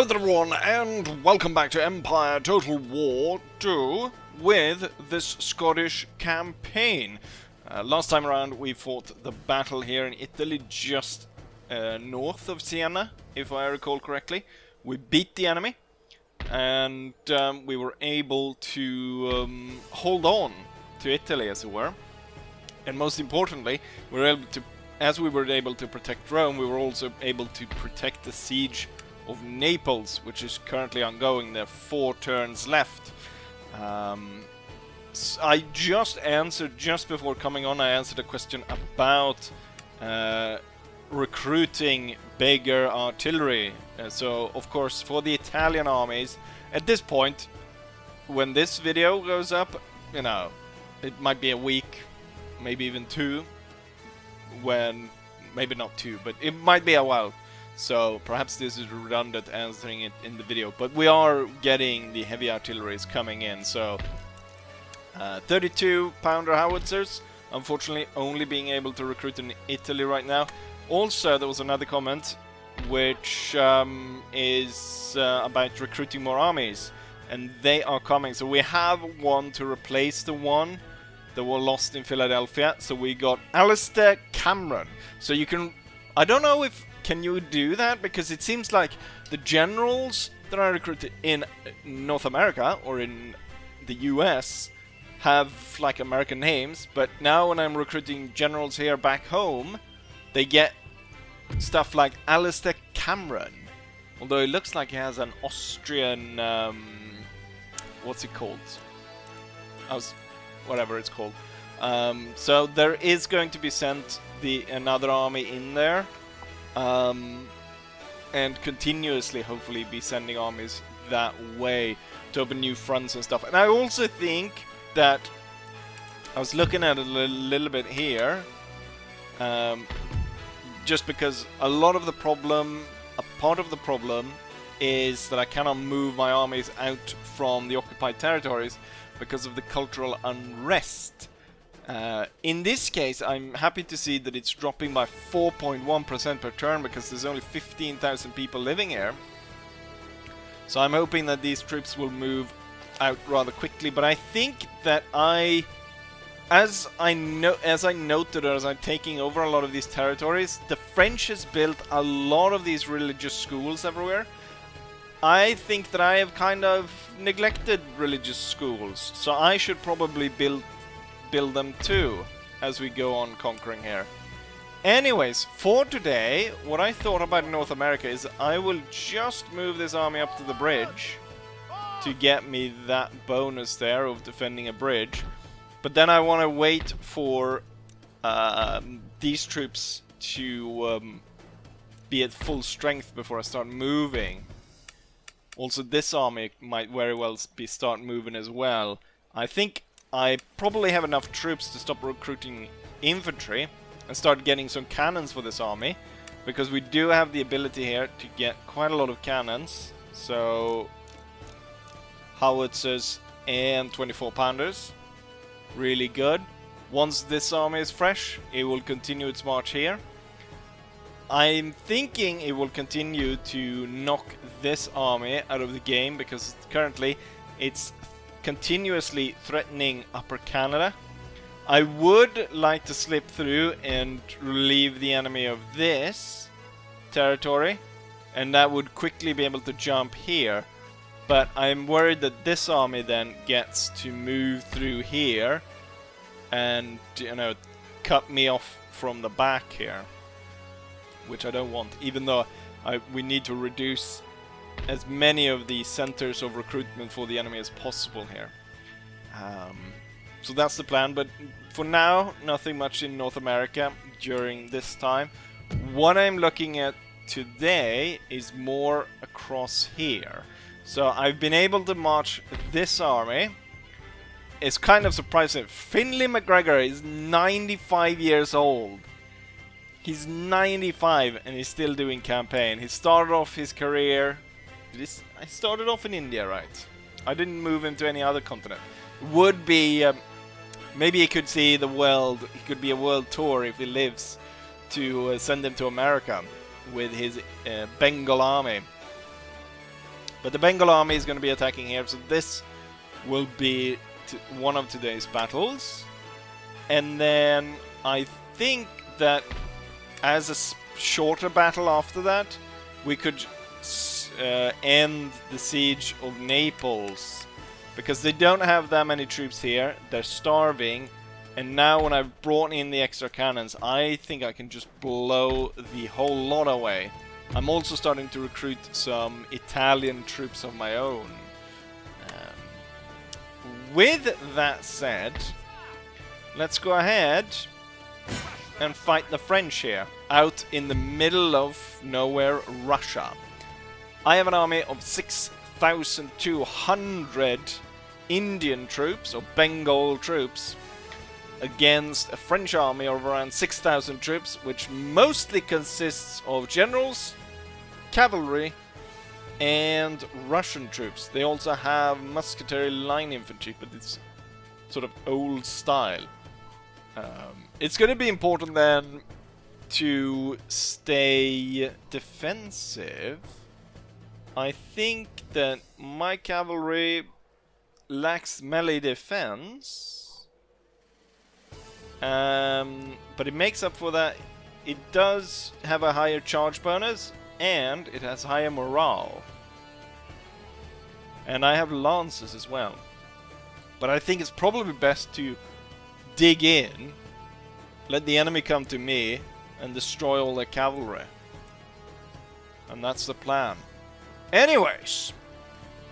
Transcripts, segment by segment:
Hello there everyone, and welcome back to Empire Total War 2 with this Scottish campaign. Last time around we fought the battle here in Italy, just north of Siena, if I recall correctly. We beat the enemy, and we were able to hold on to Italy, as it were. And most importantly, we were able to, as we were able to protect Rome, we were also able to protect the siege of Naples, which is currently ongoing. There are 4 turns left. I just answered, just before coming on, I answered a question about recruiting bigger artillery. So, of course, for the Italian armies, at this point, when this video goes up, you know, it might be a week, maybe even 2, when, maybe not 2, but it might be a while. So perhaps this is redundant answering it in the video, but we are getting the heavy artilleries coming in. So 32 pounder howitzers, unfortunately only being able to recruit in Italy right now. Also, there was another comment which is about recruiting more armies, and they are coming. So we have one to replace the one that were lost in Philadelphia. So we got Alistair Cameron. So you can, I don't know if can you do that, because it seems like the generals that are recruited in North America or in the US have like American names, but now when I'm recruiting generals here back home, they get stuff like Alistair Cameron, although it looks like he has an Austrian what's it called, whatever it's called. So there is going to be sent another army in there, and continuously hopefully be sending armies that way to open new fronts and stuff. And I also think that I was looking at it a little bit here, just because a part of the problem is that I cannot move my armies out from the occupied territories because of the cultural unrest. In this case, I'm happy to see that it's dropping by 4.1% per turn, because there's only 15,000 people living here. So I'm hoping that these troops will move out rather quickly. But I think that as I'm taking over a lot of these territories, the French has built a lot of these religious schools everywhere. I think that I have kind of neglected religious schools, so I should probably build them too as we go on conquering here. Anyways, for today, what I thought about North America is I will just move this army up to the bridge to get me that bonus there of defending a bridge. But then I want to wait for these troops to be at full strength before I start moving. Also, this army might very well start moving as well. I think I probably have enough troops to stop recruiting infantry and start getting some cannons for this army, because we do have the ability here to get quite a lot of cannons. So howitzers and 24 pounders, really good. Once this army is fresh, it will continue its march here. I'm thinking it will continue to knock this army out of the game, because currently it's continuously threatening Upper Canada. I would like to slip through and relieve the enemy of this territory, and that would quickly be able to jump here. But I'm worried that this army then gets to move through here and, you know, cut me off from the back here, which I don't want, even though we need to reduce as many of the centers of recruitment for the enemy as possible here. So that's the plan, but for now, nothing much in North America during this time. What I'm looking at today is more across here. So I've been able to march this army. It's kind of surprising. Finlay McGregor is 95 years old. He's 95 and he's still doing campaign. He started off his career... I started off in India, right? I didn't move him to any other continent. Would be... maybe he could see the world. He could be a world tour if he lives, to send him to America with his Bengal army. But the Bengal army is going to be attacking here, so this will be one of today's battles. And then I think that as a shorter battle after that, we could end the siege of Naples. Because they don't have that many troops here, they're starving. And now when I've brought in the extra cannons, I think I can just blow the whole lot away. I'm also starting to recruit some Italian troops of my own. With that said, let's go ahead and fight the French here, out in the middle of nowhere, Russia. I have an army of 6,200 Indian troops, or Bengal troops, against a French army of around 6,000 troops, which mostly consists of generals, cavalry, and Russian troops. They also have musketeer line infantry, but it's sort of old style. It's going to be important then to stay defensive. I think that my cavalry lacks melee defense, but it makes up for that. It does have a higher charge bonus, and it has higher morale. And I have lances as well. But I think it's probably best to dig in, let the enemy come to me, and destroy all their cavalry. And that's the plan. Anyways,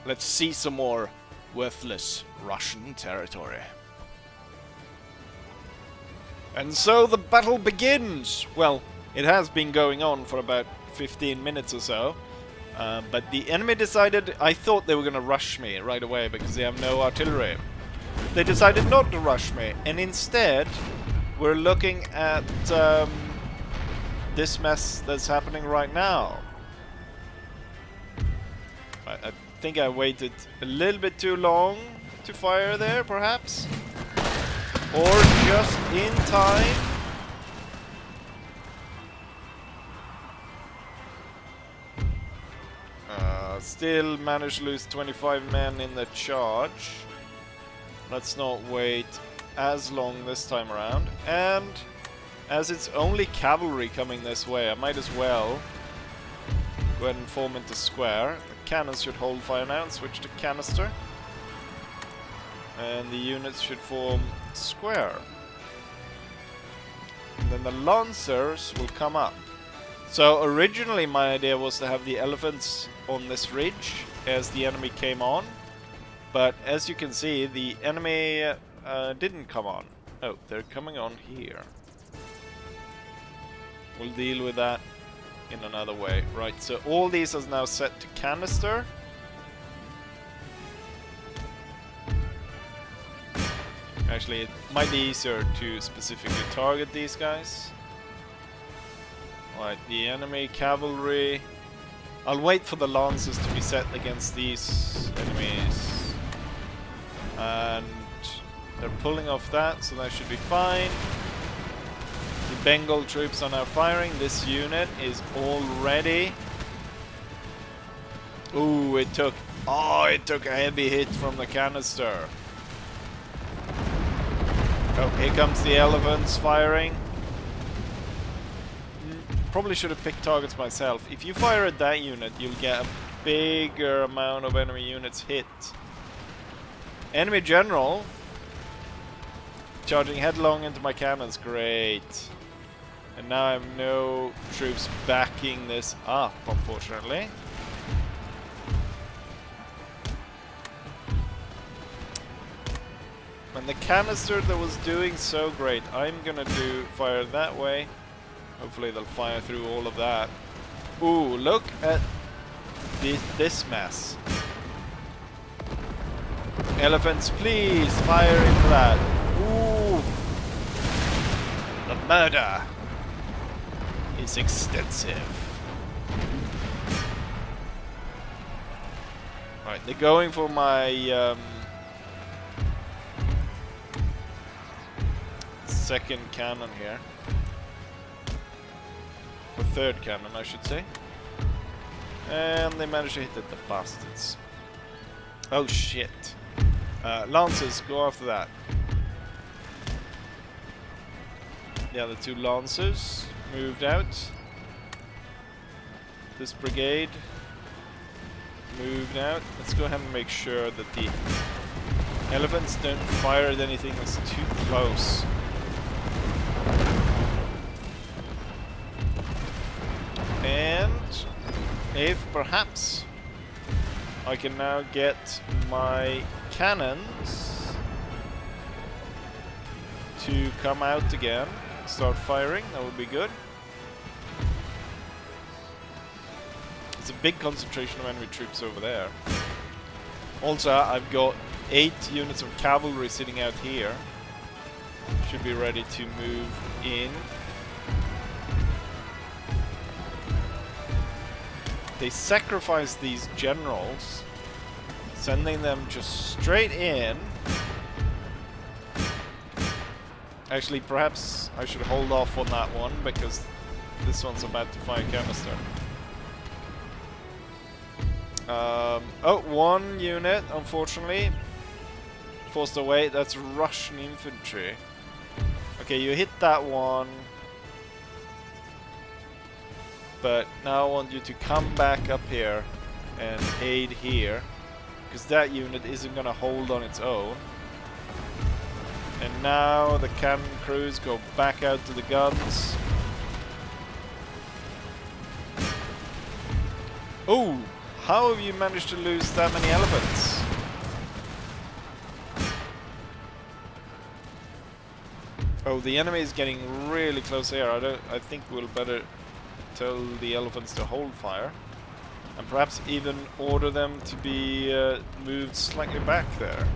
let's see some more worthless Russian territory. And so the battle begins! Well, it has been going on for about 15 minutes or so. But the enemy decided, I thought they were going to rush me right away because they have no artillery. They decided not to rush me, and instead we're looking at this mess that's happening right now. I think I waited a little bit too long to fire there, perhaps? Or just in time? Still managed to lose 25 men in the charge. Let's not wait as long this time around. And as it's only cavalry coming this way, I might as well go ahead and form into square. The cannons should hold fire now and switch to canister. And the units should form square. And then the lancers will come up. So originally my idea was to have the elephants on this ridge as the enemy came on. But as you can see, the enemy didn't come on. Oh, they're coming on here. We'll deal with that in another way. Right, so all these are now set to canister. Actually, it might be easier to specifically target these guys. Right, the enemy cavalry. I'll wait for the lances to be set against these enemies. And they're pulling off that, so that should be fine. The Bengal troops are now firing. This unit is all ready. Ooh, it took a heavy hit from the canister. Oh, here comes the elephants firing. Probably should have picked targets myself. If you fire at that unit, you'll get a bigger amount of enemy units hit. Enemy general charging headlong into my cannons. Great. And now I have no troops backing this up, unfortunately. And the canister that was doing so great, I'm gonna fire that way. Hopefully they'll fire through all of that. Ooh, look at this mess. Elephants, please fire into that. Ooh, the murder is extensive. Right, they're going for my second cannon here. Or third cannon, I should say. And they managed to hit it, the bastards. Oh shit. Lancers, go after that. The other two Lancers moved out. This brigade moved out. Let's go ahead and make sure that the elephants don't fire at anything that's too close. And if perhaps I can now get my cannons to come out again, start firing, that would be good. There's a big concentration of enemy troops over there. Also, I've got 8 units of cavalry sitting out here. Should be ready to move in. They sacrifice these generals, sending them just straight in. Actually, perhaps I should hold off on that one because this one's about to fire canister. Oh, 1 unit, unfortunately, forced away. That's Russian infantry. Okay, you hit that one. But now I want you to come back up here and aid here, because that unit isn't going to hold on its own. And now the cannon crews go back out to the guns. Oh, how have you managed to lose that many elephants? Oh, the enemy is getting really close here. I think we'll better tell the elephants to hold fire, and perhaps even order them to be moved slightly back there.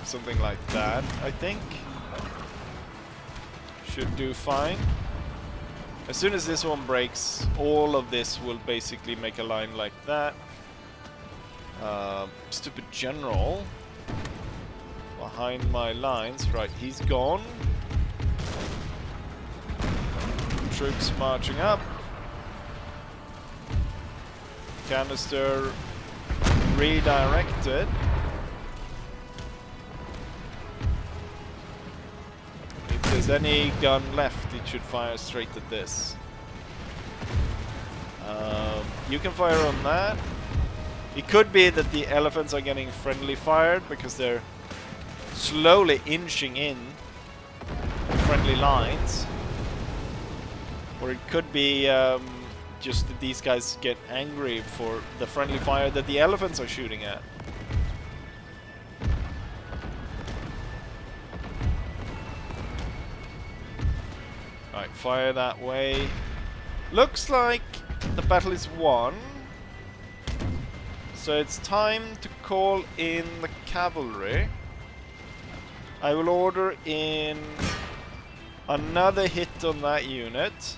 Something like that, I think. Should do fine. As soon as this one breaks, all of this will basically make a line like that. Stupid general behind my lines. Right, he's gone. Troops marching up. Canister redirected. If there's any gun left, it should fire straight at this. You can fire on that. It could be that the elephants are getting friendly fired because they're slowly inching in friendly lines. Or it could be just that these guys get angry for the friendly fire that the elephants are shooting at. Right, fire that way. Looks like the battle is won. So it's time to call in the cavalry. I will order in another hit on that unit.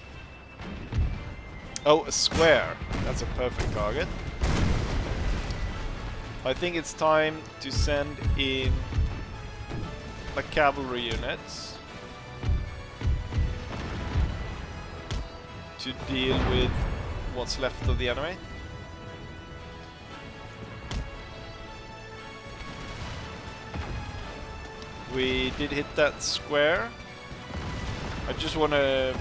Oh, a square. That's a perfect target. I think it's time to send in the cavalry units to deal with what's left of the enemy. We did hit that square. I just want to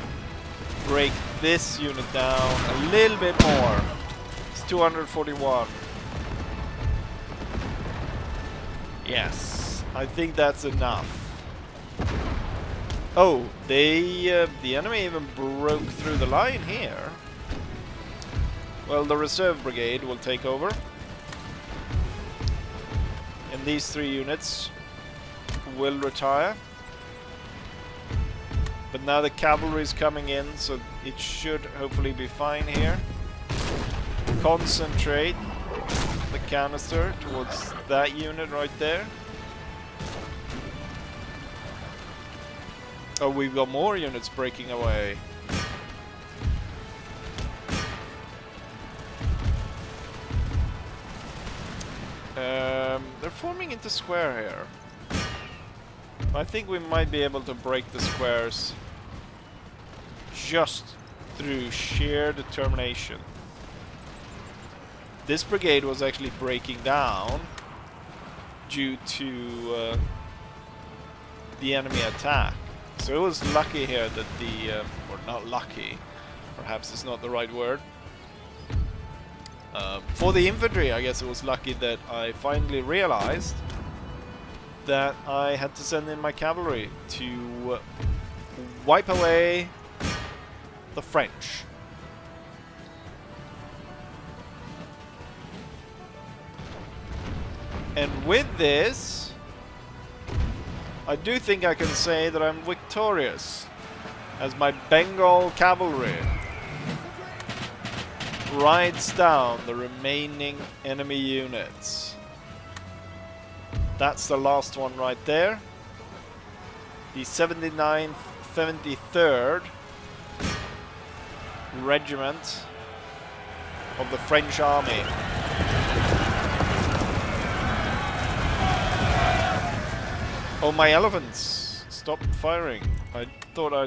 break this unit down a little bit more. It's 241. Yes, I think that's enough. Oh, the enemy even broke through the line here. Well, the reserve brigade will take over. And these 3 units will retire. But now the cavalry is coming in, so it should hopefully be fine here. Concentrate the canister towards that unit right there. Oh, we've got more units breaking away. They're forming into square here. I think we might be able to break the squares just through sheer determination. This brigade was actually breaking down due to the enemy attack. So it was lucky here that the, or not lucky, perhaps it's not the right word. For the infantry, I guess it was lucky that I finally realized that I had to send in my cavalry to wipe away the French. And with this, I do think I can say that I'm victorious, as my Bengal cavalry rides down the remaining enemy units. That's the last one right there. The 79th, 73rd Regiment of the French Army. Oh, my elephants! Stop firing. I thought I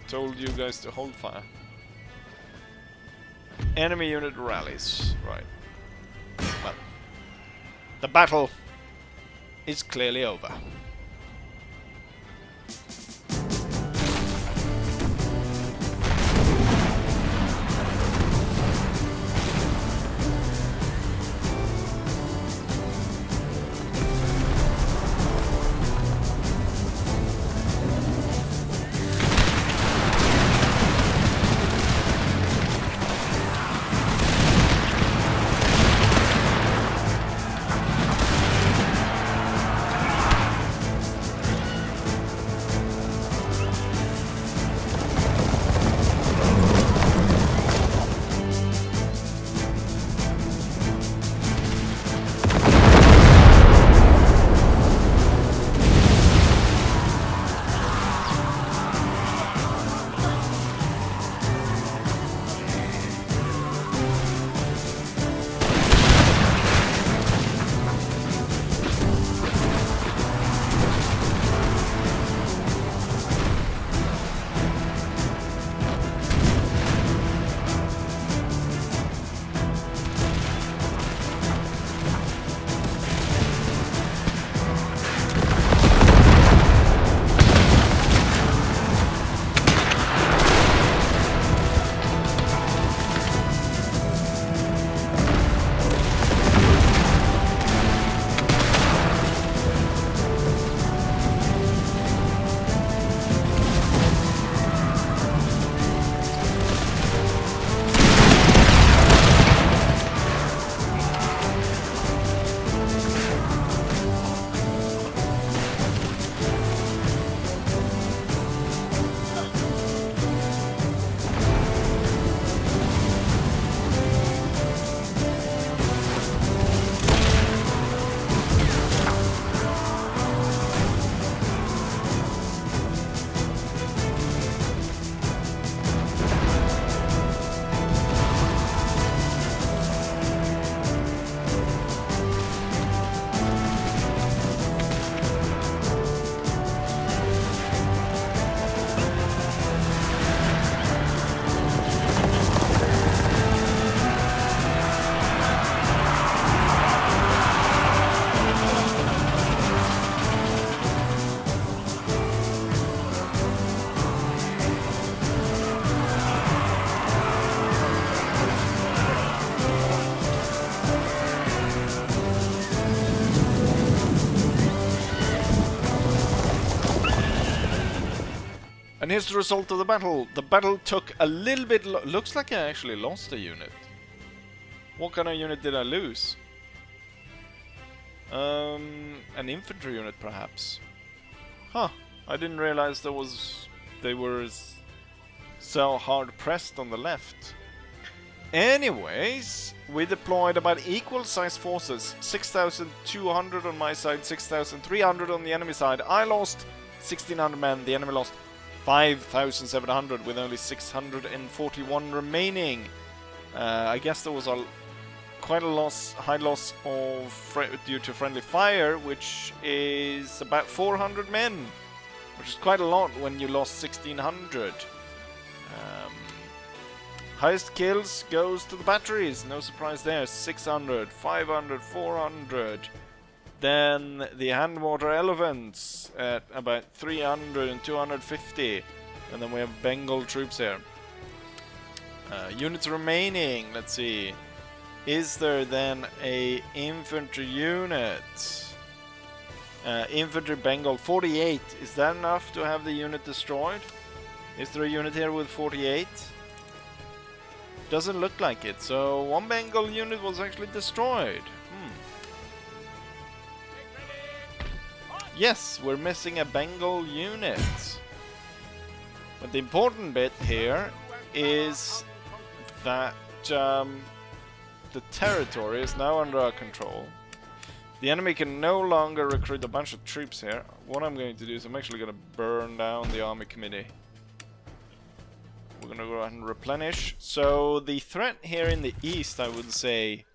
told you guys to hold fire. Enemy unit rallies. Right. Well, the battle is clearly over. And here's the result of the battle. The battle took a little bit... Looks like I actually lost a unit. What kind of unit did I lose? An infantry unit, perhaps. Huh. I didn't realize they were so hard pressed on the left. Anyways, we deployed about equal sized forces. 6,200 on my side, 6,300 on the enemy side. I lost 1,600 men, the enemy lost 5,700 with only 641 remaining. I guess there was quite a high loss due to friendly fire, which is about 400 men, which is quite a lot when you lost 1,600. Highest kills goes to the batteries, no surprise there. 600, 500, 400. Then the hand water elephants at about 300 and 250. And then we have Bengal troops here. Units remaining, let's see. Is there then a infantry unit? Infantry Bengal 48. Is that enough to have the unit destroyed? Is there a unit here with 48? Doesn't look like it. So one Bengal unit was actually destroyed. Yes, we're missing a Bengal unit. But the important bit here is that the territory is now under our control. The enemy can no longer recruit a bunch of troops here. What I'm going to do is I'm actually going to burn down the army committee. We're going to go ahead and replenish. So the threat here in the east, I would say,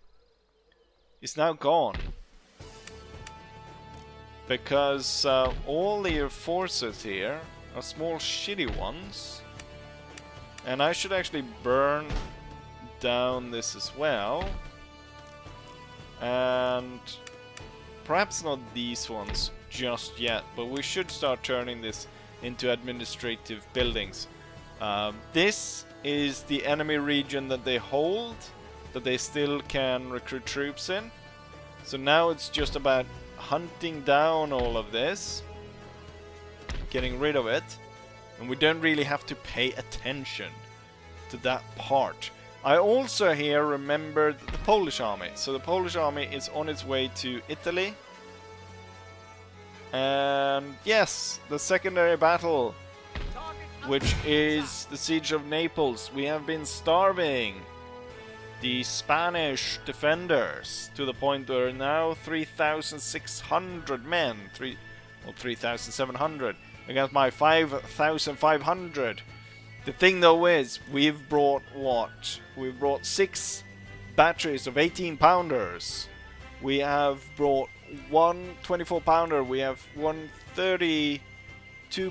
is now gone. Because all the forces here are small shitty ones. And I should actually burn down this as well. And perhaps not these ones just yet, but we should start turning this into administrative buildings. This is the enemy region that they hold, that they still can recruit troops in. So now it's just about hunting down all of this, getting rid of it, and we don't really have to pay attention to that part. I also here remembered the Polish army. So the Polish army is on its way to Italy. And yes, the secondary battle, which is the siege of Naples. We have been starving the Spanish defenders to the point where now 3,600 men, 3,700 against my 5,500. The thing though is, we've brought what? We've brought 6 batteries of 18 pounders. We have brought one 24 pounder, we have one 32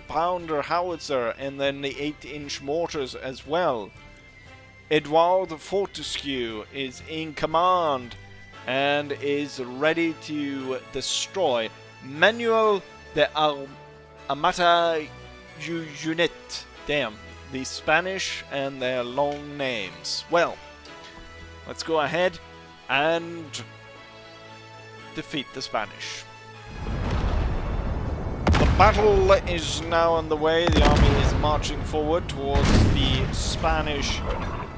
pounder howitzer, and then the 8-inch mortars as well. Eduardo Fortescue is in command and is ready to destroy Manuel de Amata Unit. Damn, the Spanish and their long names. Well, let's go ahead and defeat the Spanish. The battle is now underway. The army is marching forward towards the Spanish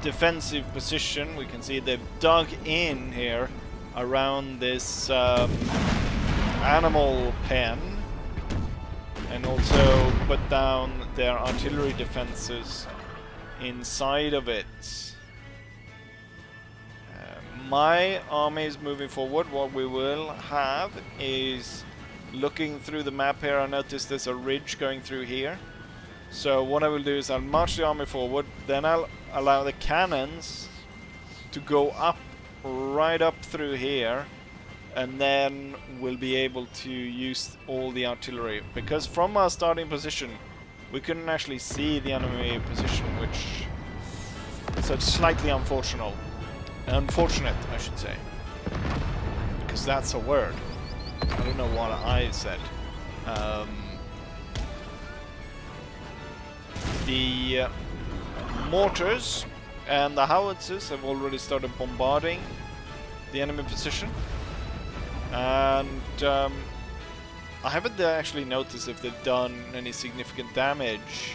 defensive position. We can see they've dug in here around this animal pen and also put down their artillery defenses inside of it. My army is moving forward. What we will have is, looking through the map here, I noticed there's a ridge going through here. So what I will do is I'll march the army forward, then I'll allow the cannons to go up, right up through here, and then we'll be able to use all the artillery. Because from our starting position, we couldn't actually see the enemy position, which is slightly unfortunate. Unfortunate, I should say. Because that's a word. I don't know what I said. The mortars and the howitzers have already started bombarding the enemy position. And I haven't actually noticed if they've done any significant damage.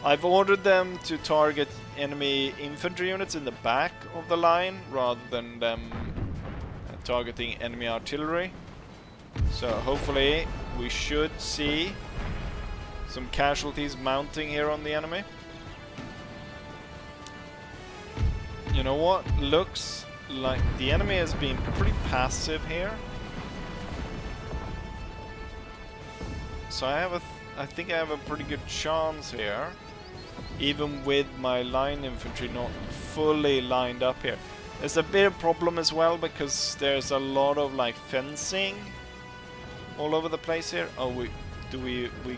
I've ordered them to target enemy infantry units in the back of the line rather than them targeting enemy artillery. So hopefully we should see some casualties mounting here on the enemy. You know what? Looks like the enemy has been pretty passive here. So I think I have a pretty good chance here, even with my line infantry not fully lined up here. There's a bit of problem as well because there's a lot of like fencing all over the place here. Oh, we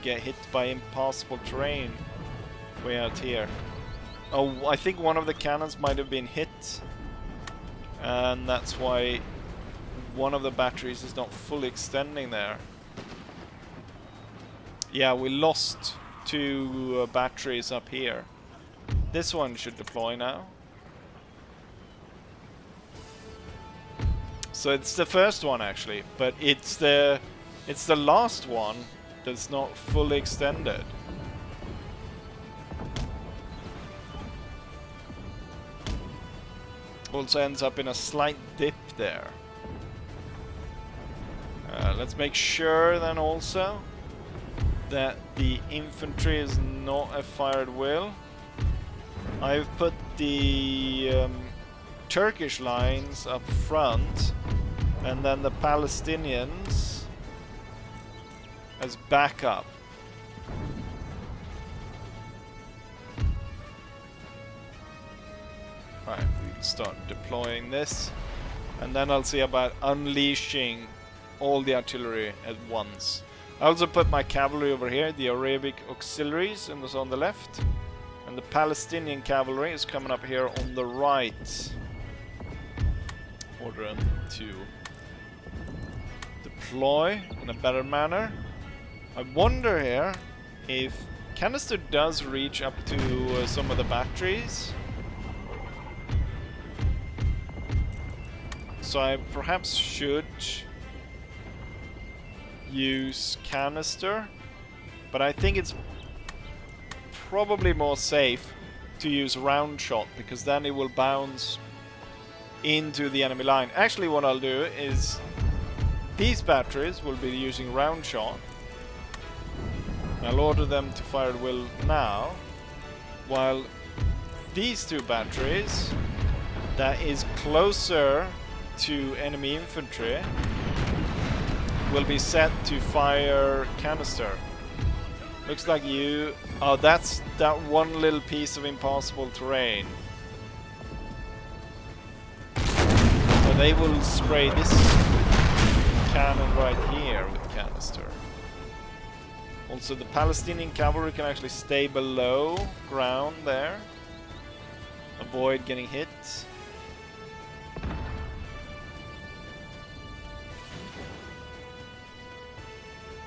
get hit by impassable terrain way out here. Oh, I think one of the cannons might have been hit. And that's why one of the batteries is not fully extending there. Yeah, we lost 2 batteries up here. This one should deploy now. So it's the first one actually, but it's the last one that's not fully extended. Also ends up in a slight dip there. Let's make sure then also that the infantry is not a fire at will. I've put the Turkish lines up front and then the Palestinians as backup. Right, we start deploying this, and then I'll see about unleashing all the artillery at once. I also put my cavalry over here, the Arabic auxiliaries, and was on the left, and the Palestinian cavalry is coming up here on the right. Order them to deploy in a better manner. I wonder here if canister does reach up to some of the batteries. So I perhaps should use canister, but I think it's probably more safe to use round shot, because then it will bounce into the enemy line. Actually, what I'll do is these batteries will be using round shot. I'll order them to fire at will now, while these 2 batteries that is closer to enemy infantry will be set to fire canister. Looks like you... Oh, that's that one little piece of impossible terrain. So they will spray this cannon right here with canister. Also, the Palestinian cavalry can actually stay below ground there. Avoid getting hit.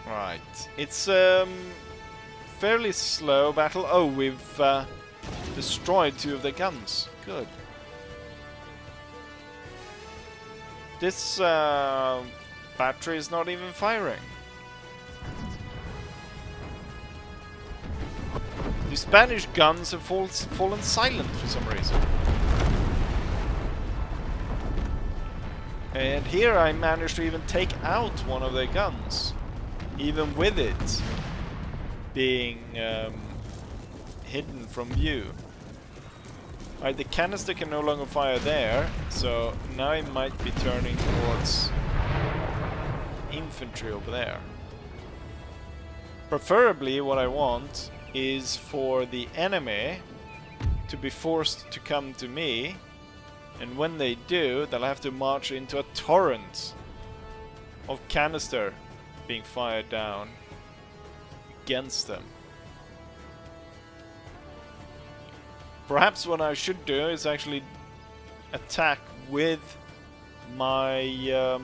Right, it's fairly slow battle. Oh, we've destroyed 2 of the guns. Good. This battery is not even firing. The Spanish guns have fallen silent for some reason. And here I managed to even take out one of their guns, even with it being hidden from view. Alright, the canister can no longer fire there, so now it might be turning towards infantry over there. Preferably what I want is for the enemy to be forced to come to me, and when they do, they'll have to march into a torrent of canister being fired down against them. Perhaps what I should do is actually attack with my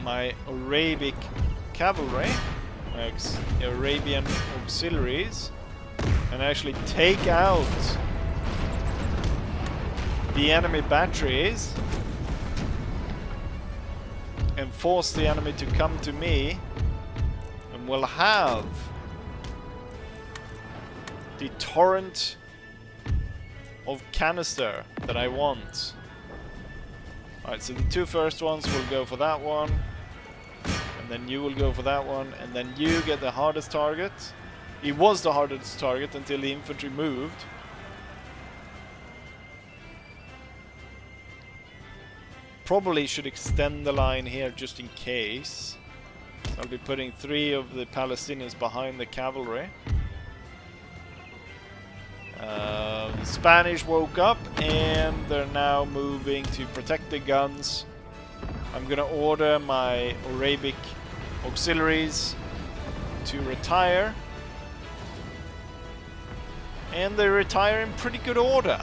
my Arabic cavalry, Arabian auxiliaries, and actually take out the enemy batteries and force the enemy to come to me, and we'll have the torrent of canister that I want. Alright, so the 2 first ones will go for that one, and then you will go for that one, and then you get the hardest target. It was the hardest target until the infantry moved. Probably should extend the line here just in case. I'll be putting 3 of the Palestinians behind the cavalry. The Spanish woke up and they're now moving to protect the guns. I'm gonna order my Arabic auxiliaries to retire, And they retire in pretty good order,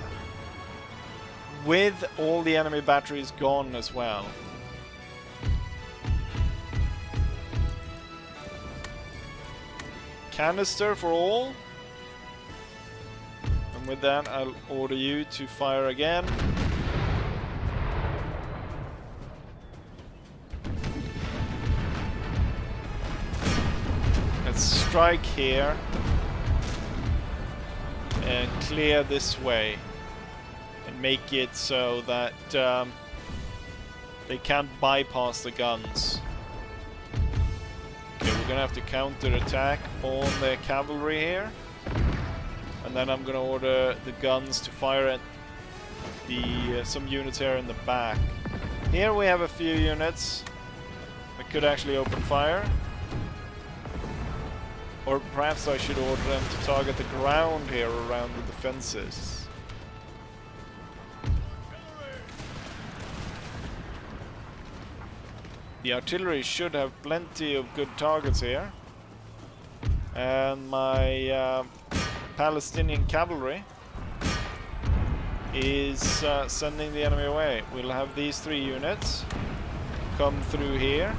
with all the enemy batteries gone as well. Canister for all. And with that, I'll order you to fire again. Let's strike here and clear this way and make it so that they can't bypass the guns. Okay, we're gonna have to counter attack on the cavalry here, and then I'm gonna order the guns to fire at the some units here in the back. Here we have a few units that could actually open fire. Or perhaps I should order them to target the ground here around the defenses. The artillery should have plenty of good targets here. And my Palestinian cavalry is sending the enemy away. We'll have these 3 units come through here.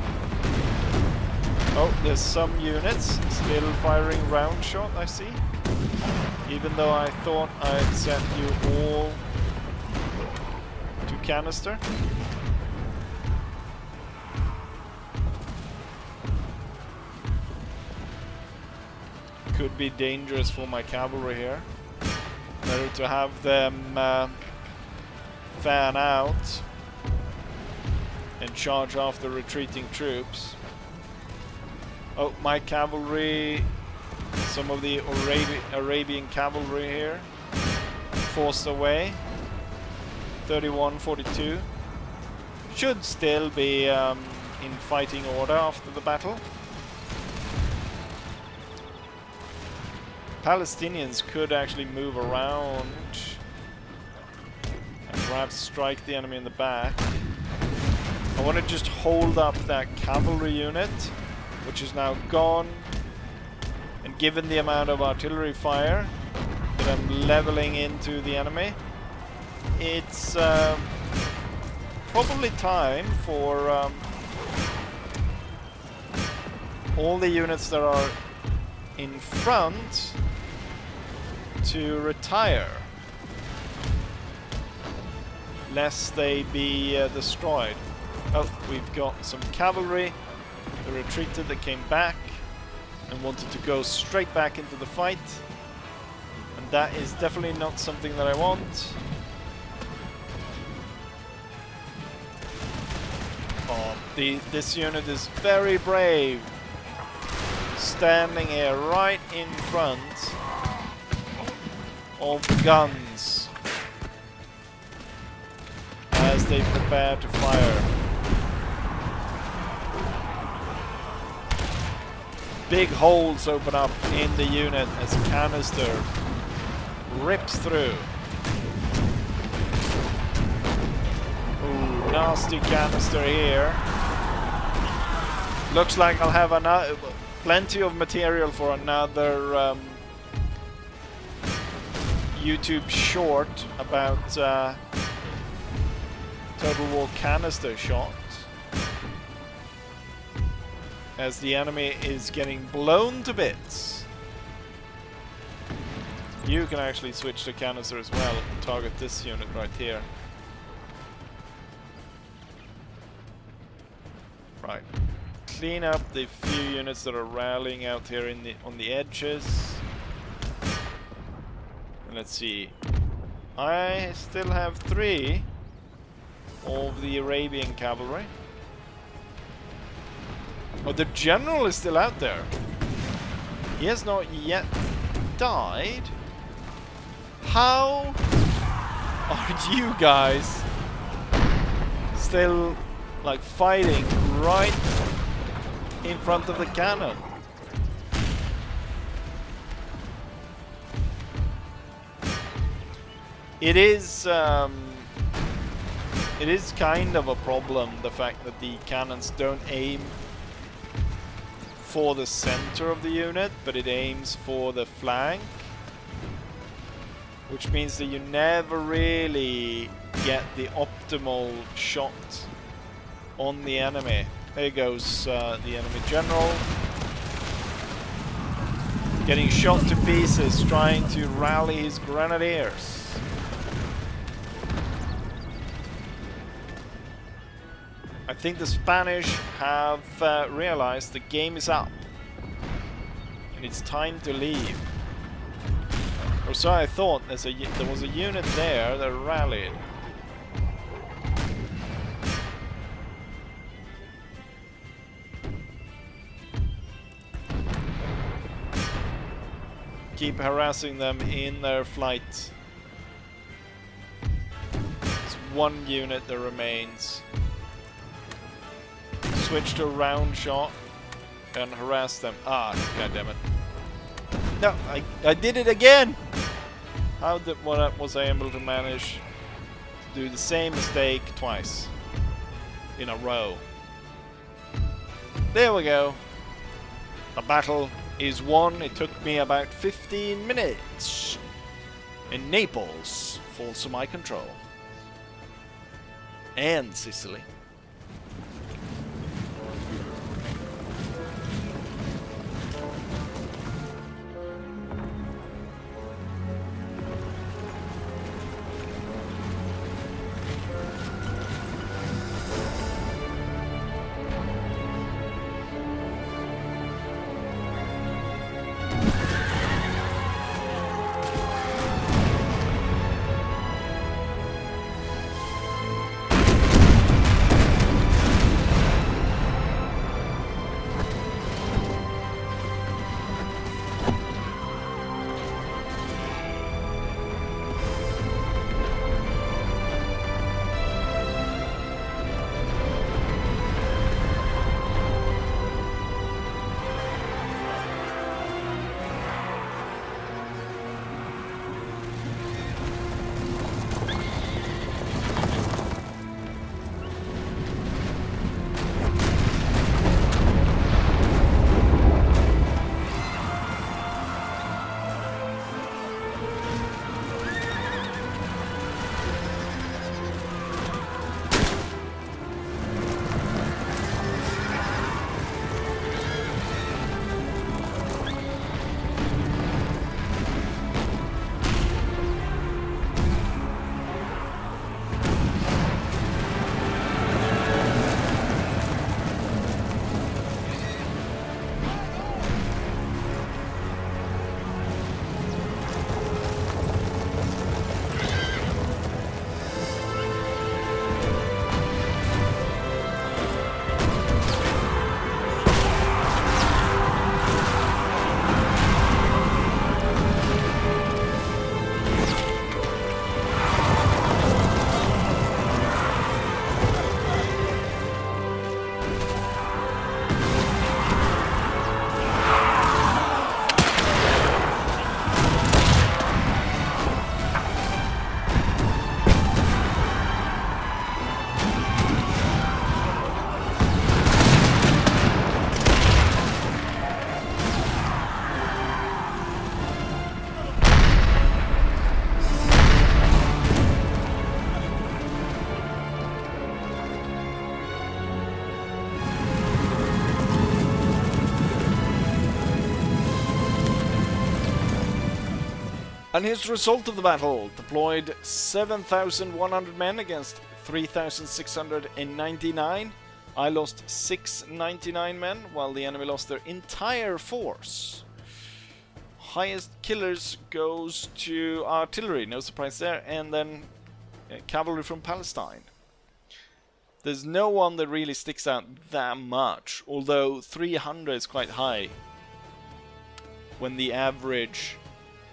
Oh, there's some units still firing round shot, I see. Even though I thought I'd sent you all to canister. Could be dangerous for my cavalry here. Better to have them fan out and charge after retreating troops. Oh, my cavalry, some of the Arabian cavalry here, forced away. 31-42. Should still be in fighting order after the battle. Palestinians could actually move around and perhaps strike the enemy in the back. I want to just hold up that cavalry unit, which is now gone, and given the amount of artillery fire that I'm leveling into the enemy, it's probably time for all the units that are in front to retire, lest they be destroyed. Oh, we've got some cavalry. They retreated, they came back and wanted to go straight back into the fight. And that is definitely not something that I want. Oh, this unit is very brave. Standing here right in front of the guns as they prepare to fire. Big holes open up in the unit as canister rips through. Ooh, nasty canister here. Looks like I'll have another plenty of material for another YouTube short about Total War canister shot, as the enemy is getting blown to bits. You can actually switch to canister as well and target this unit right here. Right. Clean up the few units that are rallying out here in on the edges. And let's see. I still have 3 of the Arabian cavalry. But the general is still out there. He has not yet died. How are you guys still like fighting right in front of the cannon? It is kind of a problem, the fact that the cannons don't aim for the center of the unit, but it aims for the flank. which means that you never really get the optimal shot on the enemy. There goes the enemy general. Getting shot to pieces, trying to rally his grenadiers. I think the Spanish have realized the game is up. And it's time to leave. Or so I thought. There was a unit there that rallied. Keep harassing them in their flight. It's one unit that remains. Switch to round shot and harass them. Ah, goddammit. No, I did it again! How was I able to manage to do the same mistake twice in a row? There we go. The battle is won. It took me about 15 minutes. And Naples falls to my control. And Sicily. And here's the result of the battle. Deployed 7,100 men against 3,699. I lost 699 men, while the enemy lost their entire force. Highest killers goes to artillery, no surprise there, and then cavalry from Palestine. There's no one that really sticks out that much, although 300 is quite high, when the average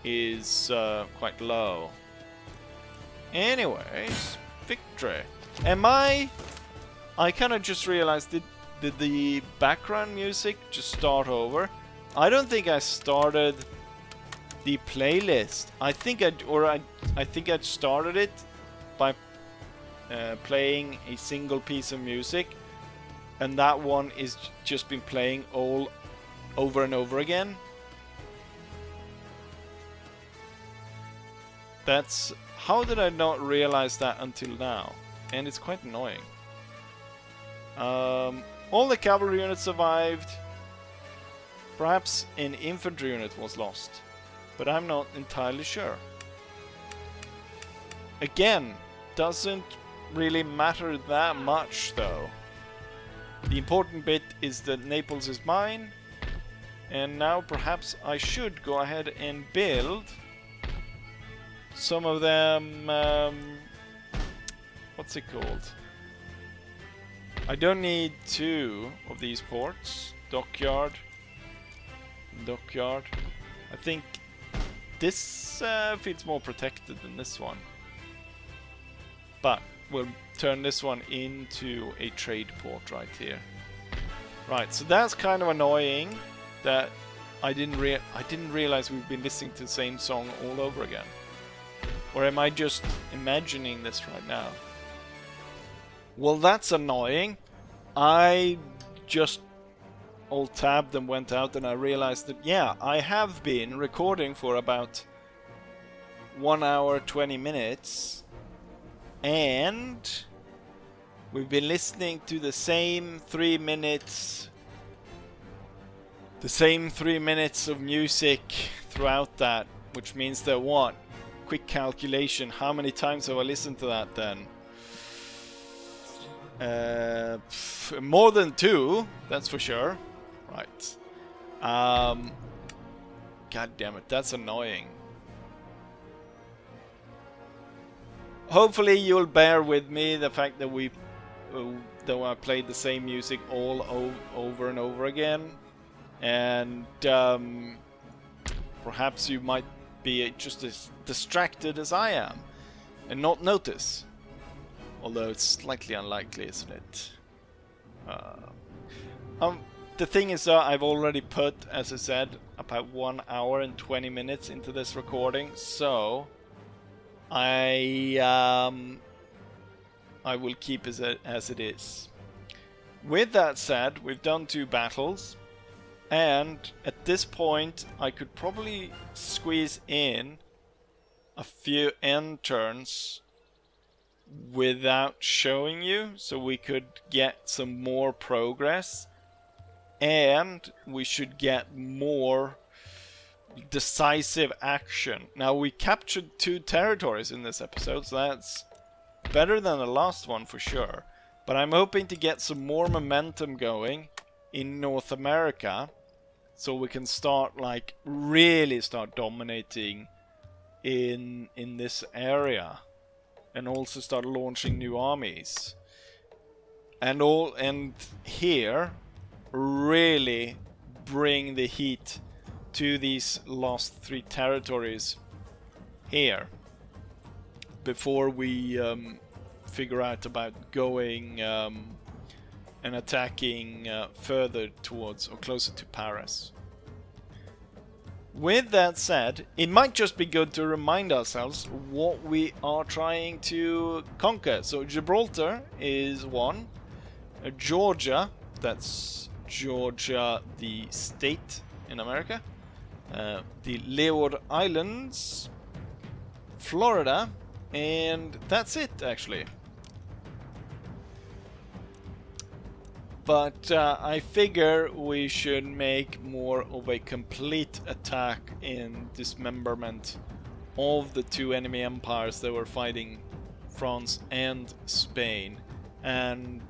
is quite low. Anyways, victory. I kind of just realized, did the background music just start over? I don't think I started the playlist. I think I'd started it by playing a single piece of music, and that one is just been playing all over and over again. That's... How did I not realize that until now? And it's quite annoying. All the cavalry units survived. Perhaps an infantry unit was lost. But I'm not entirely sure. Again, doesn't really matter that much though. The important bit is that Naples is mine. And now perhaps I should go ahead and build some of them... what's it called? I don't need 2 of these ports. Dockyard. Dockyard. I think this feels more protected than this one. But we'll turn this one into a trade port right here. Right, so that's kind of annoying that I didn't realize we've been listening to the same song all over again. Or am I just imagining this right now? Well, that's annoying. I just alt-tabbed and went out and I realized that, yeah, I have been recording for about 1 hour 20 minutes and we've been listening to the same 3 minutes of music throughout that, which means that what? Quick calculation, how many times have I listened to that then? More than 2, that's for sure. Right. God damn it, that's annoying. Hopefully you'll bear with me the fact that though I played the same music all over and over again, and perhaps you might be just as distracted as I am and not notice. Although it's slightly unlikely, isn't it? The thing is, I've already put, as I said, about 1 hour and 20 minutes into this recording, so I will keep it as it is. With that said, we've done 2 battles, and at this point, I could probably squeeze in a few end turns without showing you, so we could get some more progress and we should get more decisive action. Now, we captured 2 territories in this episode, so that's better than the last one for sure, but I'm hoping to get some more momentum going in North America so we can start, like, really start dominating in this area. And also start launching new armies, and here really bring the heat to these last 3 territories here before we figure out about going and attacking further towards or closer to Paris. With that said, it might just be good to remind ourselves what we are trying to conquer. So Gibraltar is one. Georgia, that's Georgia the state in America. The Leeward Islands. Florida. And that's it, actually. But I figure we should make more of a complete attack in dismemberment of the 2 enemy empires that were fighting France and Spain. And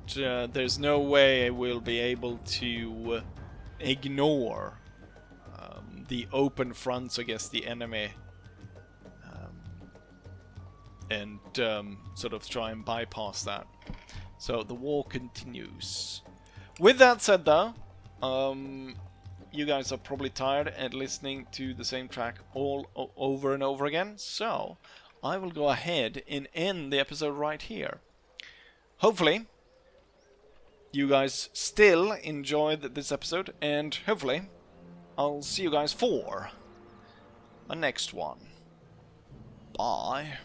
there's no way we'll be able to ignore the open fronts against the enemy and sort of try and bypass that. So the war continues. With that said though, you guys are probably tired and listening to the same track all over and over again, so I will go ahead and end the episode right here. Hopefully, you guys still enjoyed this episode, and hopefully, I'll see you guys for the next one. Bye.